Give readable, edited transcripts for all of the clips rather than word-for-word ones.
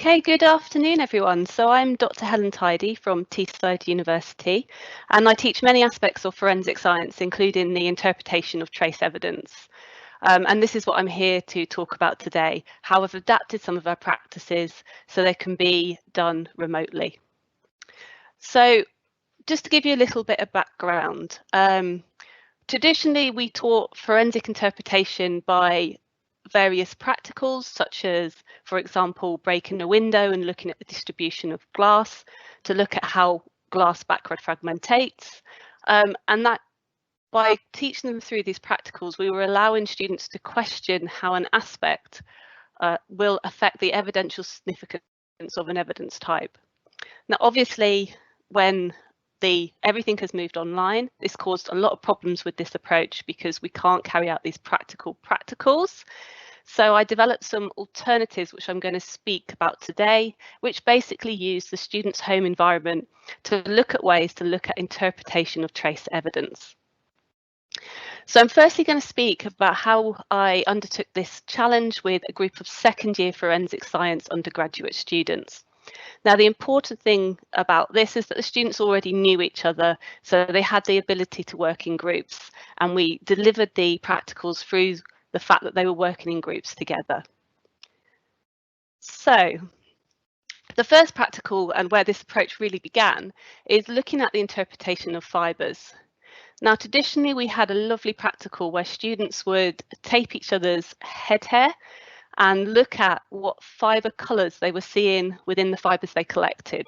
Okay, good afternoon, everyone. So I'm Dr. Helen Tidy from Teeside University, and I teach many aspects of forensic science, including the interpretation of trace evidence. And this is what I'm here to talk about today, how we've adapted some of our practices so they can be done remotely. So just to give you a little bit of background, traditionally we taught forensic interpretation by various practicals, such as, for example, breaking a window and looking at the distribution of glass to look at how glass backward fragmentates. And that by teaching them through these practicals, we were allowing students to question how an aspect will affect the evidential significance of an evidence type. Now, obviously, when everything has moved online, this caused a lot of problems with this approach because we can't carry out these practicals. So I developed some alternatives, which I'm going to speak about today, which basically use the student's home environment to look at ways to look at interpretation of trace evidence. So I'm firstly going to speak about how I undertook this challenge with a group of second year forensic science undergraduate students. Now, the important thing about this is that the students already knew each other, so they had the ability to work in groups, and we delivered the practicals through the fact that they were working in groups together. So the first practical, and where this approach really began, is looking at the interpretation of fibres. Now, traditionally, we had a lovely practical where students would tape each other's head hair and look at what fibre colours they were seeing within the fibres they collected.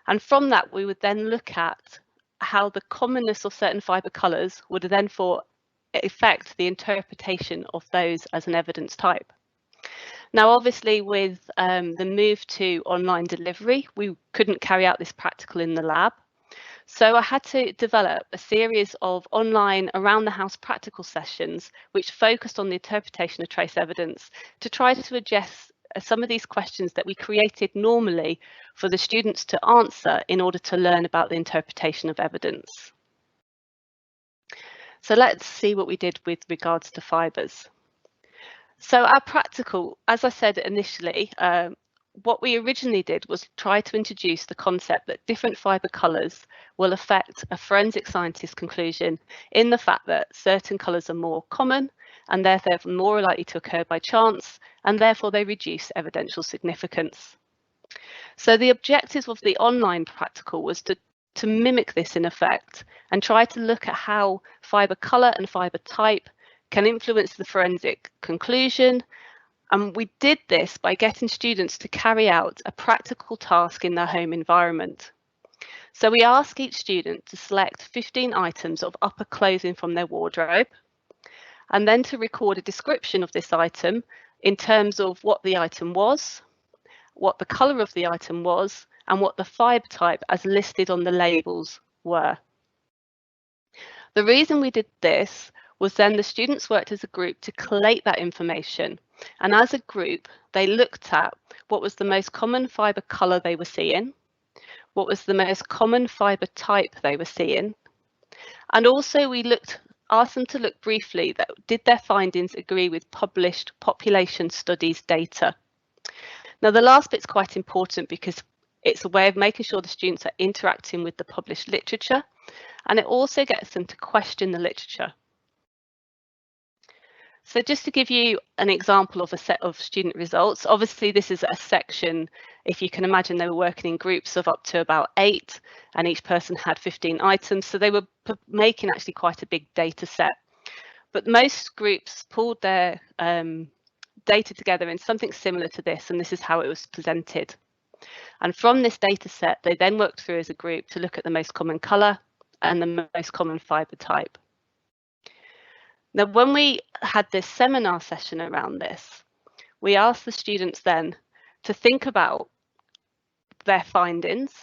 And from that, we would then look at how the commonness of certain fibre colours would then affect the interpretation of those as an evidence type. Now, obviously, with the move to online delivery, we couldn't carry out this practical in the lab. So I had to develop a series of online around the house practical sessions which focused on the interpretation of trace evidence to try to address some of these questions that we created normally for the students to answer in order to learn about the interpretation of evidence. So let's see what we did with regards to fibres. So our practical, as I said initially, what we originally did was try to introduce the concept that different fibre colours will affect a forensic scientist's conclusion in the fact that certain colours are more common and therefore more likely to occur by chance, and therefore they reduce evidential significance. So the objective of the online practical was to mimic this in effect and try to look at how fibre colour and fibre type can influence the forensic conclusion. And we did this by getting students to carry out a practical task in their home environment. So we ask each student to select 15 items of upper clothing from their wardrobe, and then to record a description of this item in terms of what the item was, what the colour of the item was, and what the fibre type as listed on the labels were. The reason we did this was then the students worked as a group to collate that information. And as a group, they looked at what was the most common fibre colour they were seeing, what was the most common fibre type they were seeing, and also we asked them to look briefly that did their findings agree with published population studies data. Now, the last bit's quite important because it's a way of making sure the students are interacting with the published literature, and it also gets them to question the literature. So just to give you an example of a set of student results, obviously this is a section, if you can imagine, they were working in groups of up to about 8 and each person had 15 items. So they were making actually quite a big data set. But most groups pulled their data together in something similar to this, and this is how it was presented. And from this data set, they then worked through as a group to look at the most common colour and the most common fibre type. Now, when we had this seminar session around this, we asked the students then to think about their findings,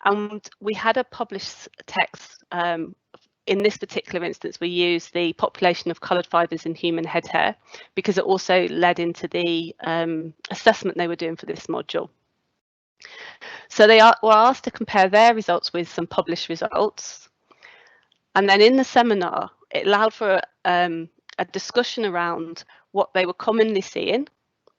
and we had a published text. In this particular instance, we used the population of coloured fibres in human head hair because it also led into the assessment they were doing for this module. So they were asked to compare their results with some published results. And then in the seminar, it allowed for a discussion around what they were commonly seeing,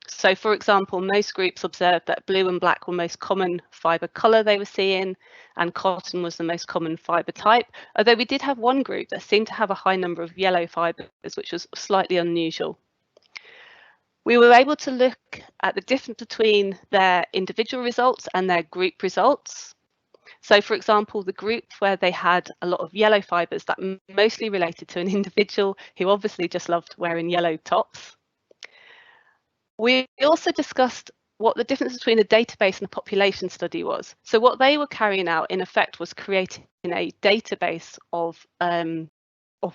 So, for example, most groups observed that blue and black were most common fibre colour they were seeing, and cotton was the most common fibre type, although we did have one group that seemed to have a high number of yellow fibres, which was slightly unusual. We were able to look at the difference between their individual results and their group results. So, for example, the group where they had a lot of yellow fibres, that mostly related to an individual who obviously just loved wearing yellow tops. We also discussed what the difference between a database and a population study was. So what they were carrying out, in effect, was creating a database of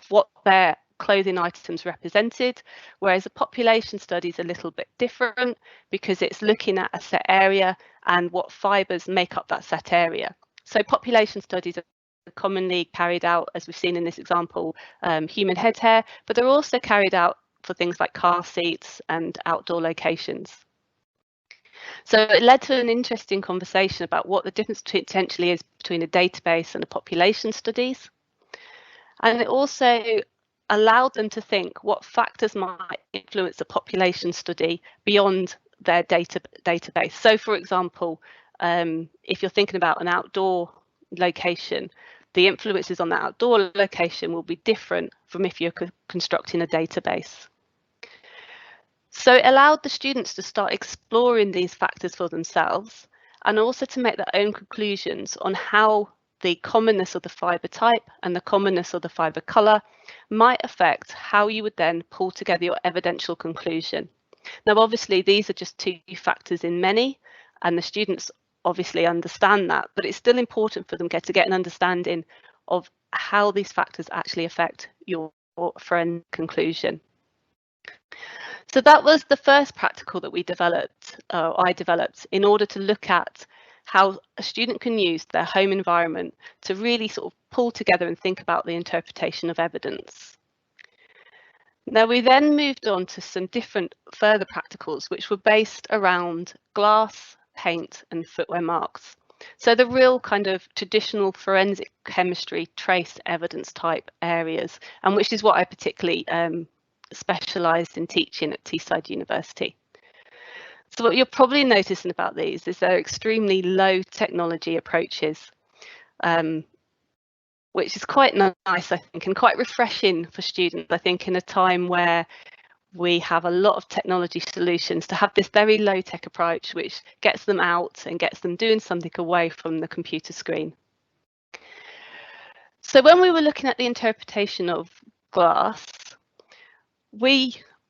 what their clothing items represented, whereas a population study is a little bit different because it's looking at a set area and what fibres make up that set area. So population studies are commonly carried out, as we've seen in this example, human head hair, but they're also carried out for things like car seats and outdoor locations. So it led to an interesting conversation about what the difference potentially is between a database and a population studies. And it also allowed them to think what factors might influence a population study beyond their database. So, for example, if you're thinking about an outdoor location, the influences on that outdoor location will be different from if you're constructing a database. So it allowed the students to start exploring these factors for themselves and also to make their own conclusions on how the commonness of the fibre type and the commonness of the fibre colour might affect how you would then pull together your evidential conclusion. Now, obviously, these are just two factors in many, and the students obviously understand that, but it's still important for them to get an understanding of how these factors actually affect your forensic conclusion. So that was the first practical that we developed, I developed, in order to look at how a student can use their home environment to really sort of pull together and think about the interpretation of evidence. Now, we then moved on to some different further practicals, which were based around glass, paint, and footwear marks. So the real kind of traditional forensic chemistry trace evidence type areas, and which is what I particularly specialised in teaching at Teeside University. So what you're probably noticing about these is they're extremely low technology approaches, which is quite nice, I think, and quite refreshing for students, I think, in a time where we have a lot of technology solutions, to have this very low tech approach which gets them out and gets them doing something away from the computer screen. So when we were looking at the interpretation of glass,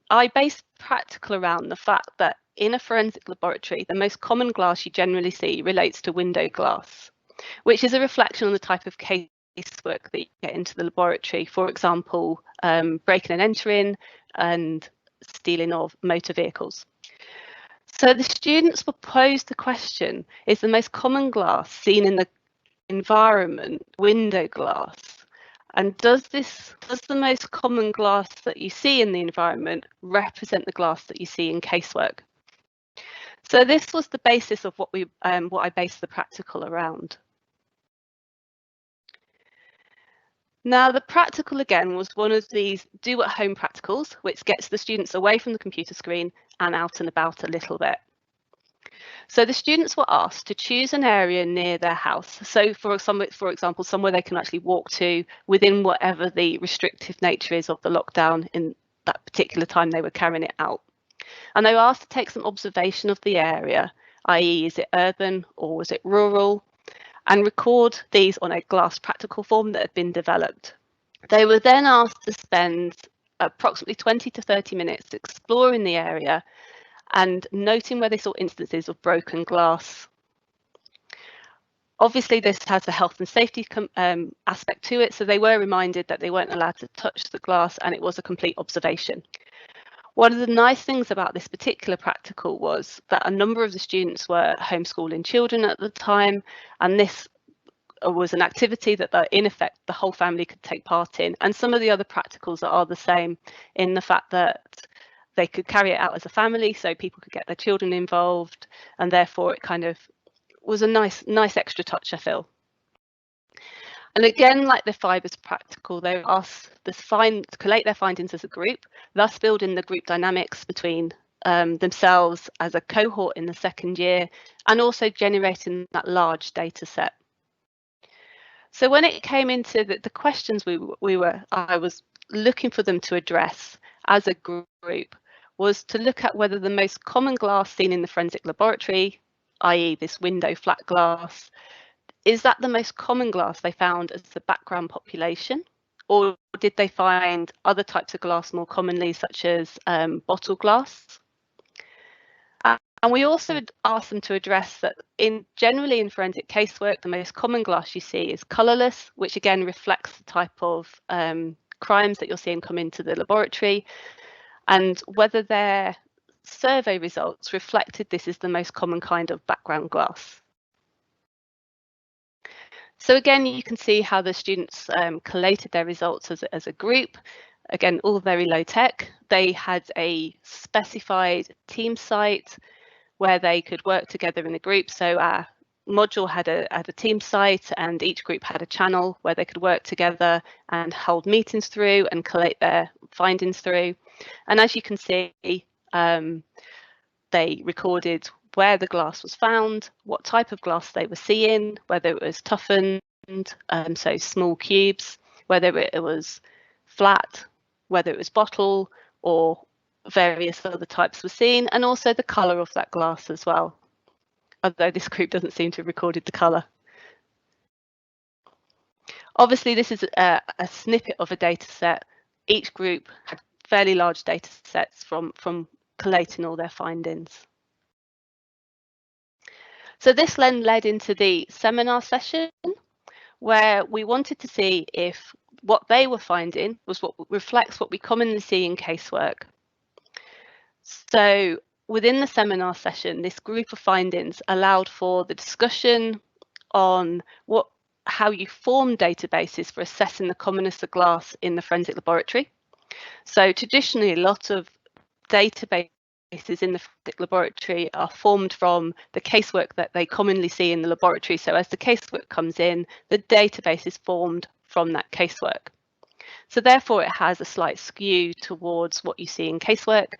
I based practical around the fact that in a forensic laboratory, the most common glass you generally see relates to window glass, which is a reflection on the type of casework that you get into the laboratory. For example, breaking and entering and stealing of motor vehicles. So the students were posed the question, is the most common glass seen in the environment window glass? And does the most common glass that you see in the environment represent the glass that you see in casework? So this was the basis of what I based the practical around. Now, the practical, again, was one of these do-at-home practicals, which gets the students away from the computer screen and out and about a little bit. So the students were asked to choose an area near their house. So for example, somewhere they can actually walk to within whatever the restrictive nature is of the lockdown in that particular time they were carrying it out. And they were asked to take some observation of the area, i.e. is it urban or was it rural, and record these on a glass practical form that had been developed. They were then asked to spend approximately 20 to 30 minutes exploring the area and noting where they saw instances of broken glass. Obviously, this has a health and safety aspect to it, so they were reminded that they weren't allowed to touch the glass and it was a complete observation. One of the nice things about this particular practical was that a number of the students were homeschooling children at the time, and this was an activity that in effect the whole family could take part in. And some of the other practicals are the same in the fact that they could carry it out as a family, so people could get their children involved, and therefore it kind of was a nice extra touch, I feel. And again, like the fibres practical, they asked to collate their findings as a group, thus building the group dynamics between themselves as a cohort in the second year, and also generating that large data set. So when it came into the questions I was looking for them to address as a group was to look at whether the most common glass seen in the forensic laboratory, i.e. this window flat glass, is that the most common glass they found as the background population? Or did they find other types of glass more commonly, such as bottle glass? And we also asked them to address that generally in forensic casework, the most common glass you see is colourless, which again reflects the type of crimes that you're seeing come into the laboratory, and whether their survey results reflected this as the most common kind of background glass. So again, you can see how the students collated their results as a group. Again, all very low tech. They had a specified team site where they could work together in a group. So our module had a team site, and each group had a channel where they could work together and hold meetings through and collate their findings through. And as you can see, they recorded where the glass was found, what type of glass they were seeing, whether it was toughened, so small cubes, whether it was flat, whether it was bottle, or various other types were seen, and also the colour of that glass as well, although this group doesn't seem to have recorded the colour. Obviously, this is a snippet of a data set. Each group had fairly large data sets from collating all their findings. So this then led into the seminar session, where we wanted to see if what they were finding was what reflects what we commonly see in casework. So within the seminar session, this group of findings allowed for the discussion on how you form databases for assessing the commonness of glass in the forensic laboratory. So traditionally, a lot of databases in the forensic laboratory are formed from the casework that they commonly see in the laboratory. So as the casework comes in, the database is formed from that casework. So therefore, it has a slight skew towards what you see in casework.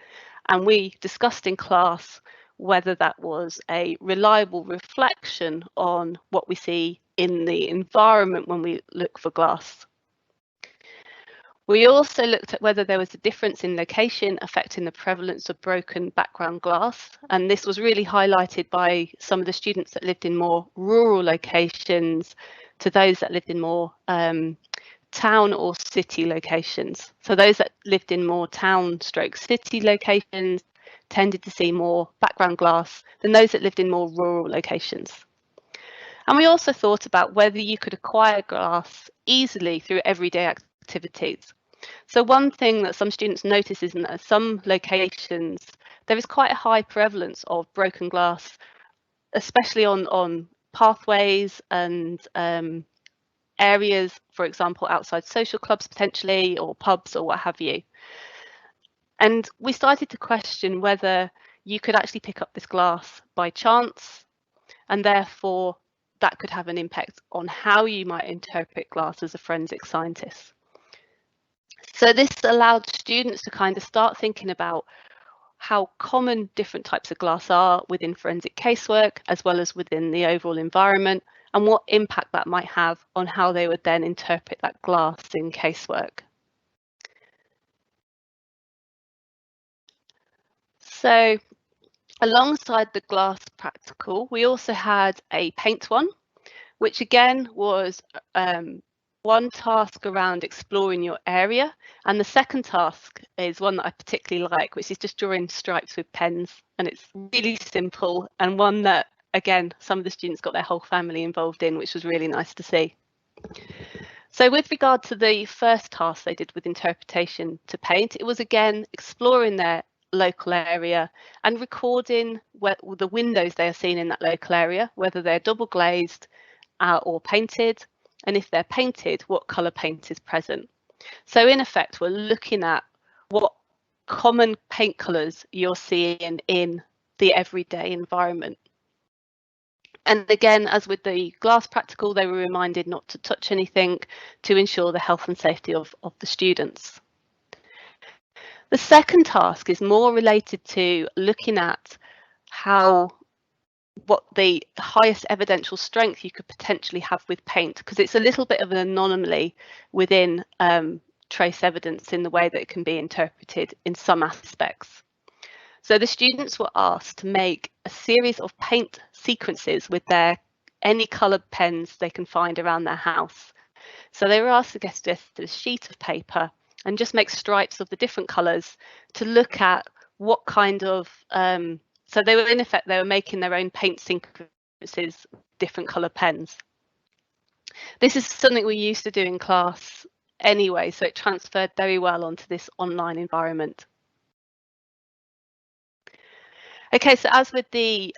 And we discussed in class whether that was a reliable reflection on what we see in the environment when we look for glass. We also looked at whether there was a difference in location affecting the prevalence of broken background glass. And this was really highlighted by some of the students that lived in more rural locations to those that lived in more town or city locations. So those that lived in more town/city locations tended to see more background glass than those that lived in more rural locations. And we also thought about whether you could acquire glass easily through everyday activities. So one thing that some students notice is that at some locations there is quite a high prevalence of broken glass, especially on pathways and areas, for example, outside social clubs potentially, or pubs or what have you. And we started to question whether you could actually pick up this glass by chance, and therefore that could have an impact on how you might interpret glass as a forensic scientist. So this allowed students to kind of start thinking about how common different types of glass are within forensic casework, as well as within the overall environment, and what impact that might have on how they would then interpret that glass in casework. So alongside the glass practical, we also had a paint one, which again was one task around exploring your area. And the second task is one that I particularly like, which is just drawing stripes with pens. And it's really simple, and one that, again, some of the students got their whole family involved in, which was really nice to see. So with regard to the first task they did with interpretation to paint, it was again exploring their local area and recording the windows they are seeing in that local area, whether they're double glazed or painted, and if they're painted, what colour paint is present. So in effect, we're looking at what common paint colours you're seeing in the everyday environment. And again, as with the glass practical, they were reminded not to touch anything to ensure the health and safety of the students. The second task is more related to looking at what the highest evidential strength you could potentially have with paint, because it's a little bit of an anomaly within trace evidence in the way that it can be interpreted in some aspects. So the students were asked to make a series of paint sequences with any coloured pens they can find around their house. So they were asked to get a sheet of paper and just make stripes of the different colours to look at what kind of, so they were in effect, they were making their own paint sequences, different colour pens. This is something we used to do in class anyway, so it transferred very well onto this online environment. Okay, so as with the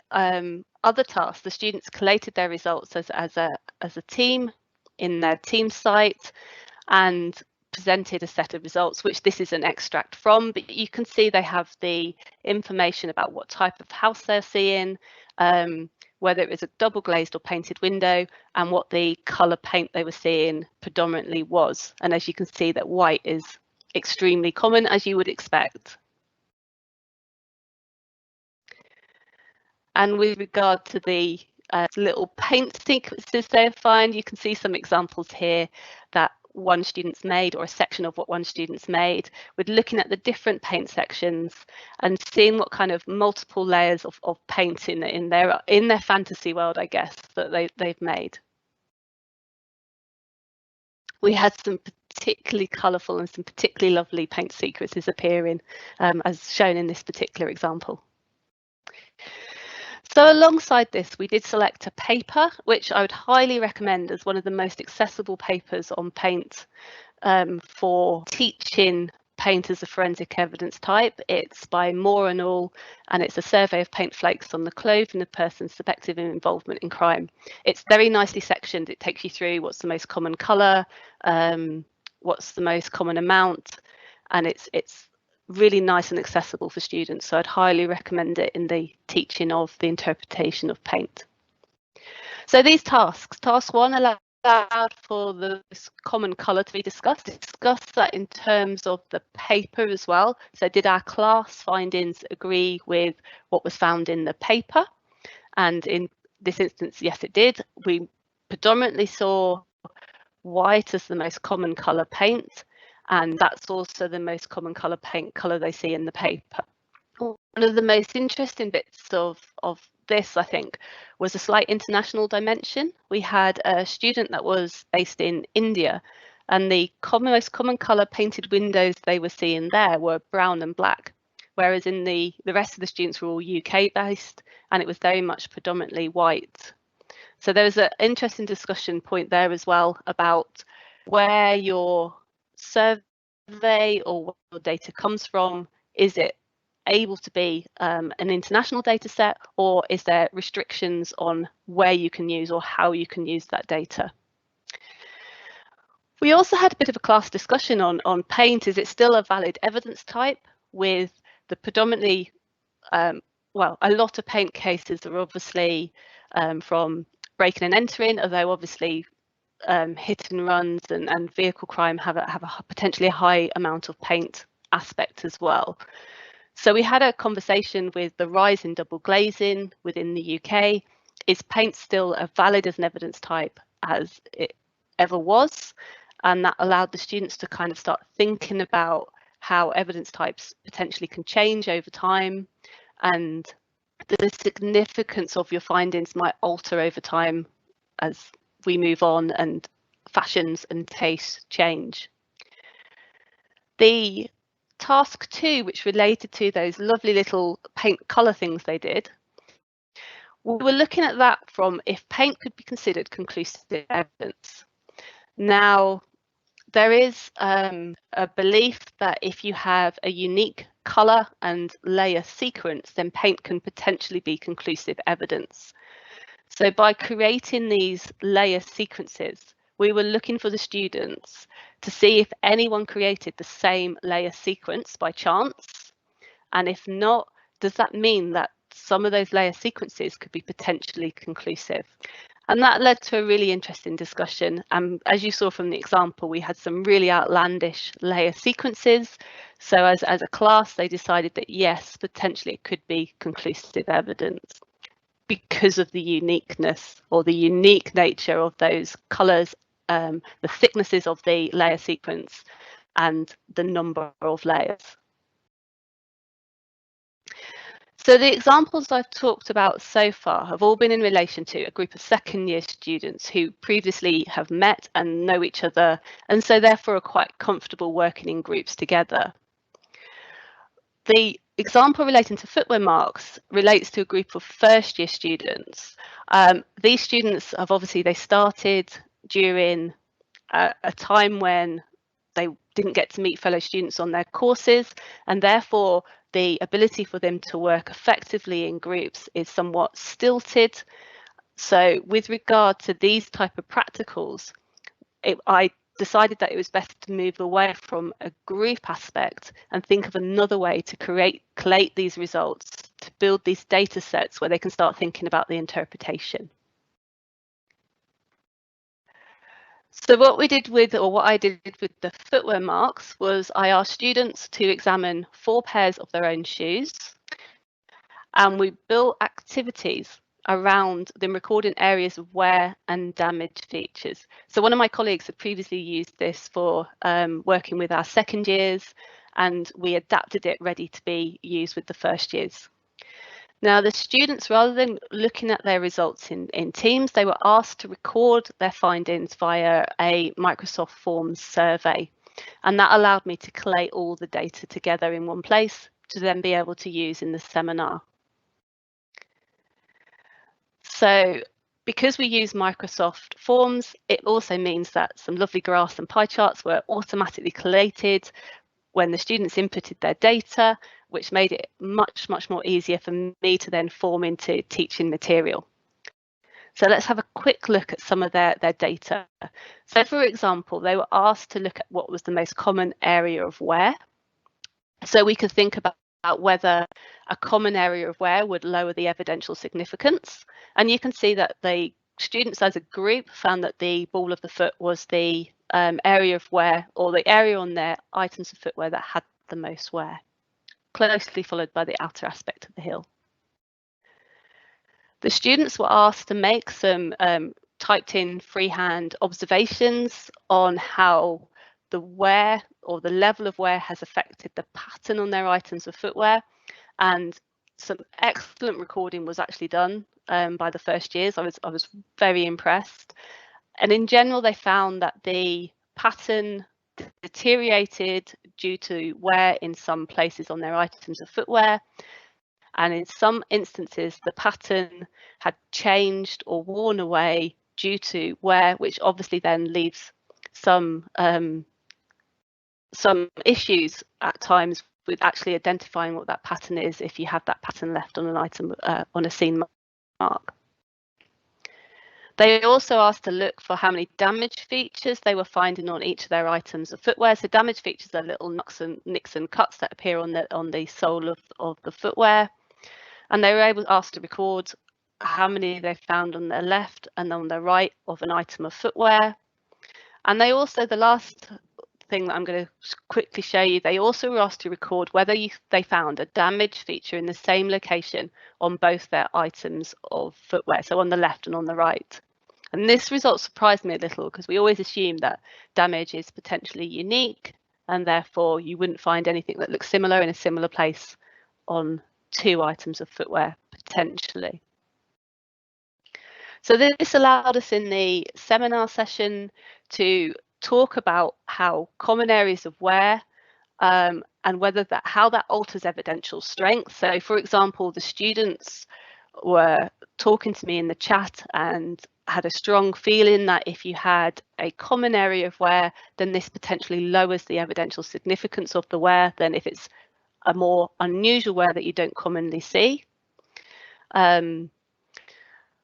other tasks, the students collated their results as a team in their team site and presented a set of results, which this is an extract from, but you can see they have the information about what type of house they're seeing, whether it was a double glazed or painted window, and what the colour paint they were seeing predominantly was. And as you can see, that white is extremely common, as you would expect. And with regard to the little paint sequences they find, you can see some examples here that one student's made, or a section of what one student's made, with looking at the different paint sections and seeing what kind of multiple layers of paint in their fantasy world, I guess, that they've made. We had some particularly colourful and some particularly lovely paint sequences appearing, as shown in this particular example. So alongside this, we did select a paper, which I would highly recommend as one of the most accessible papers on paint for teaching paint as a forensic evidence type. It's by Moore and al, and it's a survey of paint flakes on the clothing of persons suspected of involvement in crime. It's very nicely sectioned. It takes you through what's the most common colour, what's the most common amount, and it's really nice and accessible for students, so I'd highly recommend it in the teaching of the interpretation of paint. So these tasks, task 1 allowed for the common colour to be discussed. Discuss that in terms of the paper as well. So did our class findings agree with what was found in the paper? And in this instance, yes, it did. We predominantly saw white as the most common colour paint, and that's also the most common colour paint colour they see in the paper. One of the most interesting bits of this, I think, was a slight international dimension. We had a student that was based in India, and the most common colour painted windows they were seeing there were brown and black, whereas in the rest of the students were all UK based, and it was very much predominantly white. So there was an interesting discussion point there as well about where your survey or what your data comes from. Is it able to be an international data set, or is there restrictions on where you can use or how you can use that data? We also had a bit of a class discussion on paint. Is it still a valid evidence type, with the predominantly, well, a lot of paint cases are obviously from breaking and entering, although obviously hit and runs and vehicle crime have a potentially high amount of paint aspect as well. So we had a conversation with the rise in double glazing within the UK. Is paint still as valid as an evidence type as it ever was? And that allowed the students to kind of start thinking about how evidence types potentially can change over time, and the significance of your findings might alter over time as we move on and fashions and tastes change. The task 2, which related to those lovely little paint colour things they did, we were looking at that from if paint could be considered conclusive evidence. Now, there is a belief that if you have a unique colour and layer sequence, then paint can potentially be conclusive evidence. So by creating these layer sequences, we were looking for the students to see if anyone created the same layer sequence by chance, and if not, does that mean that some of those layer sequences could be potentially conclusive. And that led to a really interesting discussion. As you saw from the example, we had some really outlandish layer sequences. So as a class, they decided that yes, potentially it could be conclusive evidence because of the uniqueness or the unique nature of those colours, the thicknesses of the layer sequence and the number of layers. So the examples I've talked about so far have all been in relation to a group of second-year students who previously have met and know each other, and so therefore are quite comfortable working in groups together. The example relating to footwear marks relates to a group of first-year students. These students have they started during a time when they didn't get to meet fellow students on their courses, and therefore the ability for them to work effectively in groups is somewhat stilted. So with regard to these type of practicals, I decided that it was best to move away from a group aspect and think of another way to collate these results, to build these data sets where they can start thinking about the interpretation. So what I did with the footwear marks was I asked students to examine 4 pairs of their own shoes, and we built activities around them recording areas of wear and damage features. So one of my colleagues had previously used this for working with our second years, and we adapted it ready to be used with the first years. Now, the students, rather than looking at their results in teams, they were asked to record their findings via a Microsoft Forms survey. And that allowed me to collate all the data together in one place to then be able to use in the seminar. So because we use Microsoft Forms, it also means that some lovely graphs and pie charts were automatically collated when the students inputted their data, which made it much more easier for me to then form into teaching material. So let's have a quick look at some of their data. So for example, they were asked to look at what was the most common area of wear. So we could think about whether a common area of wear would lower the evidential significance. And you can see that the students as a group found that the ball of the foot was the area of wear, or the area on their items of footwear that had the most wear, closely followed by the outer aspect of the heel. The students were asked to make some typed in freehand observations on how the wear or the level of wear has affected the pattern on their items of footwear, and some excellent recording was actually done by the first years. I was very impressed. And in general, they found that the pattern deteriorated due to wear in some places on their items of footwear. And in some instances, the pattern had changed or worn away due to wear, which obviously then leaves some issues at times with actually identifying what that pattern is if you have that pattern left on an item on a scene mark. They also asked to look for how many damage features they were finding on each of their items of footwear. So damage features are little nicks and cuts that appear on the sole of the footwear. And they were asked to record how many they found on their left and on their right of an item of footwear. And they also, the last thing that I'm going to quickly show you, they also were asked to record whether they found a damage feature in the same location on both their items of footwear, so on the left and on the right. And this result surprised me a little because we always assume that damage is potentially unique and therefore you wouldn't find anything that looks similar in a similar place on 2 items of footwear potentially. So this allowed us in the seminar session to talk about how common areas of wear and whether how that alters evidential strength. So for example, the students were talking to me in the chat and had a strong feeling that if you had a common area of wear, then this potentially lowers the evidential significance of the wear than if it's a more unusual wear that you don't commonly see.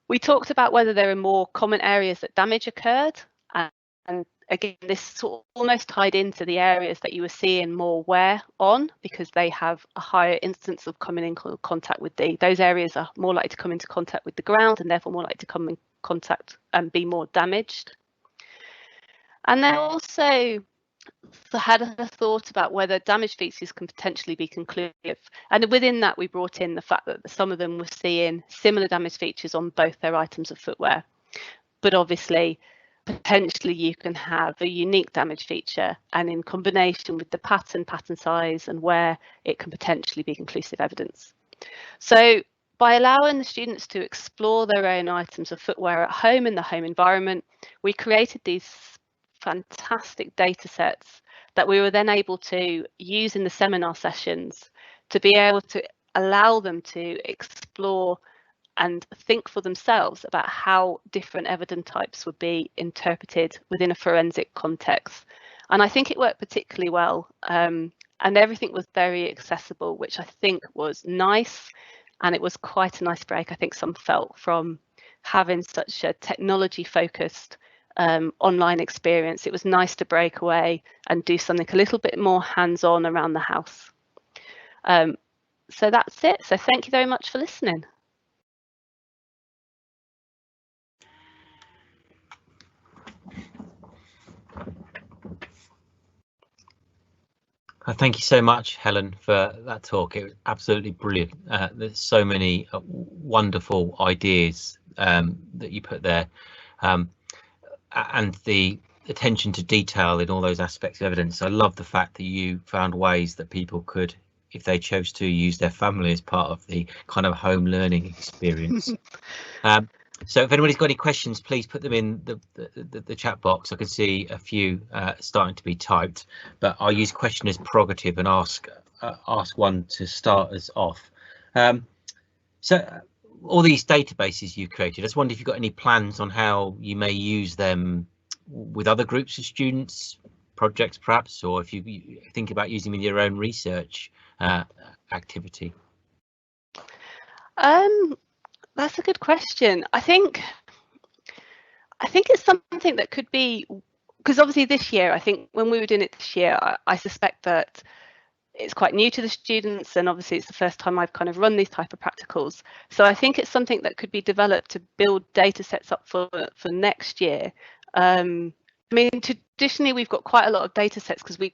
We talked about whether there are more common areas that damage occurred, and again, this sort of almost tied into the areas that you were seeing more wear on, because they have a higher instance of coming in contact with those areas are more likely to come into contact with the ground, and therefore more likely to come in contact and be more damaged. And then also had a thought about whether damaged features can potentially be conclusive. And within that, we brought in the fact that some of them were seeing similar damaged features on both their items of footwear. But obviously, potentially you can have a unique damage feature, and in combination with the pattern size and wear, it can potentially be conclusive evidence. So by allowing the students to explore their own items of footwear at home in the home environment, we created these fantastic data sets that we were then able to use in the seminar sessions to be able to allow them to explore and think for themselves about how different evidence types would be interpreted within a forensic context. And I think it worked particularly well, and everything was very accessible, which I think was nice. And it was quite a nice break, I think some felt, from having such a technology focused online experience. It was nice to break away and do something a little bit more hands-on around the house. So that's it. So thank you very much for listening. Thank you so much, Helen, for that talk. It was absolutely brilliant. There's so many wonderful ideas that you put there, and the attention to detail in all those aspects of evidence. I love the fact that you found ways that people could, if they chose to, use their family as part of the kind of home learning experience. So if anybody's got any questions, please put them in the chat box. I can see a few starting to be typed, but I'll use question as prerogative and ask one to start us off. So all these databases you've created, I just wonder if you've got any plans on how you may use them with other groups of students, projects perhaps, or if you think about using them in your own research activity. That's a good question. I think it's something that could be, because obviously this year, I think when we were doing it this year, I suspect that it's quite new to the students, and obviously it's the first time I've kind of run these type of practicals. So I think it's something that could be developed to build data sets up for next year. I mean, traditionally we've got quite a lot of data sets, because we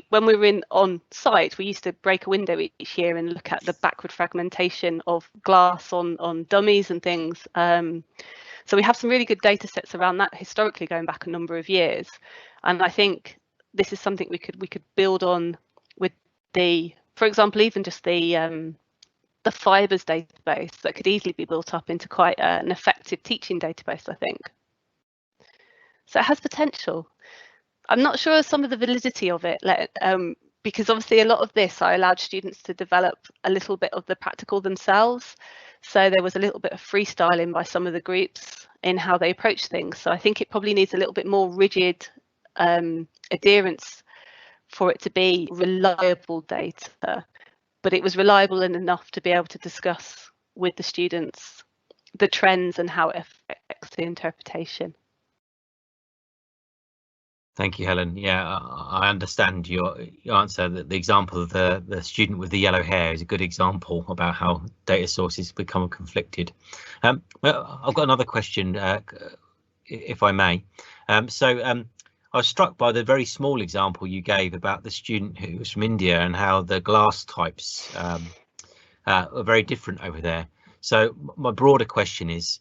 when we were on site, we used to break a window each year and look at the backward fragmentation of glass on dummies and things. So we have some really good data sets around that historically, going back a number of years. And I think this is something we could build on with for example, even just the fibres database that could easily be built up into quite an effective teaching database, I think. So it has potential. I'm not sure of some of the validity of it, because obviously a lot of this I allowed students to develop a little bit of the practical themselves. So there was a little bit of freestyling by some of the groups in how they approach things. So I think it probably needs a little bit more rigid adherence for it to be reliable data, but it was reliable enough to be able to discuss with the students the trends and how it affects the interpretation. Thank you, Helen. Yeah, I understand your answer. That the example of the student with the yellow hair is a good example about how data sources become conflicted. Well, I've got another question, if I may. I was struck by the very small example you gave about the student who was from India and how the glass types are very different over there. So my broader question is,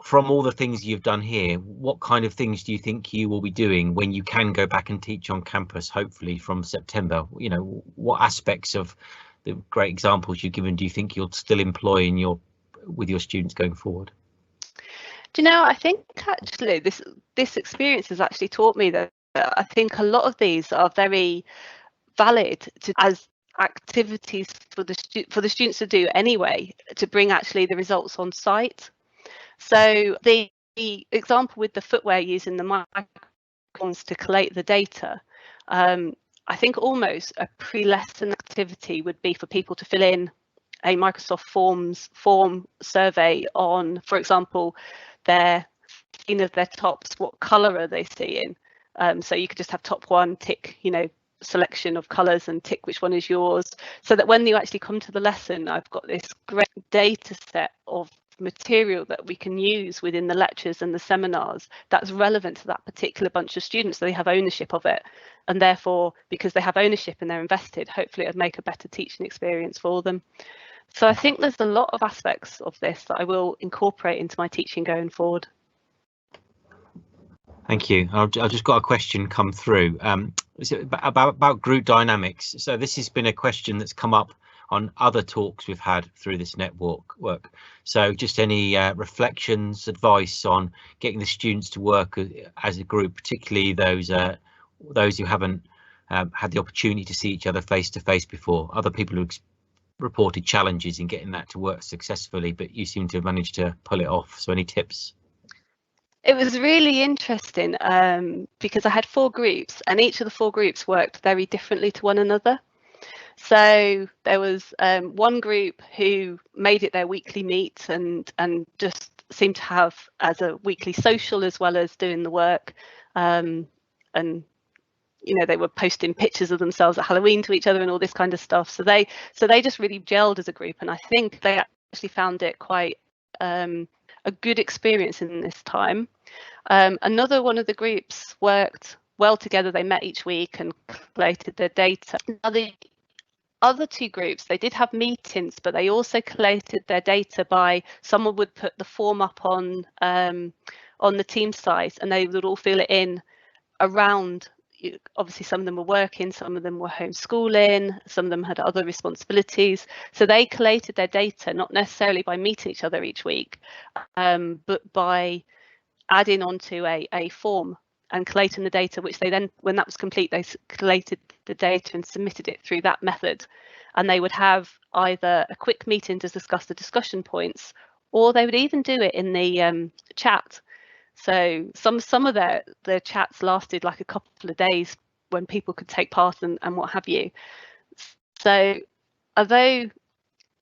from all the things you've done here, what kind of things do you think you will be doing when you can go back and teach on campus, hopefully from September? You know, what aspects of the great examples you've given do you think you'll still employ with your students going forward? Do you know, I think actually this experience has actually taught me that I think a lot of these are very valid as activities for the students to do anyway, to bring actually the results on site. So the example with the footwear using the microns to collate the data, I think almost a pre-lesson activity would be for people to fill in a Microsoft form survey on, for example, their skin of their tops, what colour are they seeing, So you could just have top one, tick, selection of colours and tick which one is yours, so that when you actually come to the lesson, I've got this great data set of material that we can use within the lectures and the seminars that's relevant to that particular bunch of students, so they have ownership of it, and therefore, because they have ownership and they're invested, hopefully it'll make a better teaching experience for them. So I think there's a lot of aspects of this that I will incorporate into my teaching going forward. Thank you. I've just got a question come through. Is it about group dynamics? So this has been a question that's come up on other talks we've had through this network work. So just any reflections, advice on getting the students to work as a group, particularly those who haven't had the opportunity to see each other face to face before. Other people who reported challenges in getting that to work successfully, but you seem to have managed to pull it off. So any tips? It was really interesting because I had 4 groups, and each of the 4 groups worked very differently to one another. So there was one group who made it their weekly meet and just seemed to have as a weekly social as well as doing the work. And they were posting pictures of themselves at Halloween to each other and all this kind of stuff. So they just really gelled as a group, and I think they actually found it quite a good experience in this time. Another one of the groups worked well together. They met each week and collated their data. Now, the other 2 groups, they did have meetings, but they also collated their data by someone would put the form up on the team site, and they would all fill it in around. Obviously, some of them were working, some of them were homeschooling, some of them had other responsibilities. So they collated their data, not necessarily by meeting each other each week, but by adding onto a form and collating the data, which they then, when that was complete, they collated the data and submitted it through that method. And they would have either a quick meeting to discuss the discussion points, or they would even do it in the chat. So some of their chats lasted like a couple of days when people could take part and what have you. So although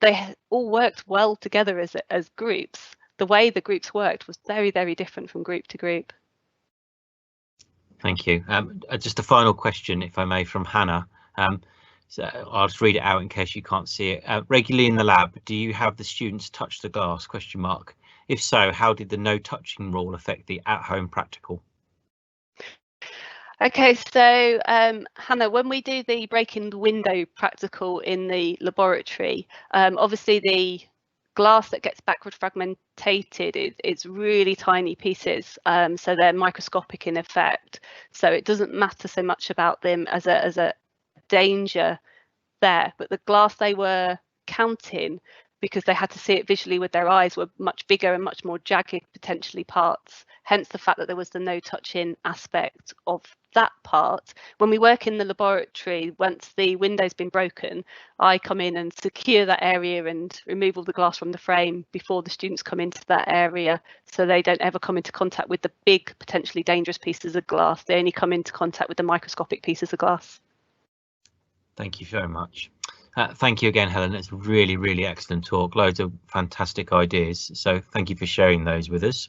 they all worked well together as groups, the way the groups worked was very, very different from group to group. Thank you. Just a final question, if I may, from Hannah. So I'll just read it out in case you can't see it. Regularly in the lab, do you have the students touch the glass? ? If so, how did the no touching rule affect the at-home practical? Okay, so Hannah, when we do the breaking the window practical in the laboratory, obviously the glass that gets backward fragmentated it's really tiny pieces, so they're microscopic in effect. So it doesn't matter so much about them as a danger there, but the glass they were counting, because they had to see it visually with their eyes, were much bigger and much more jagged potentially parts, hence the fact that there was the no touching aspect of that part. When we work in the laboratory, once the window's been broken, I come in and secure that area and remove all the glass from the frame before the students come into that area, so they don't ever come into contact with the big potentially dangerous pieces of glass. They only come into contact with the microscopic pieces of glass. Thank you very much. Thank you again, Helen. It's a really, really excellent talk. Loads of fantastic ideas. So thank you for sharing those with us.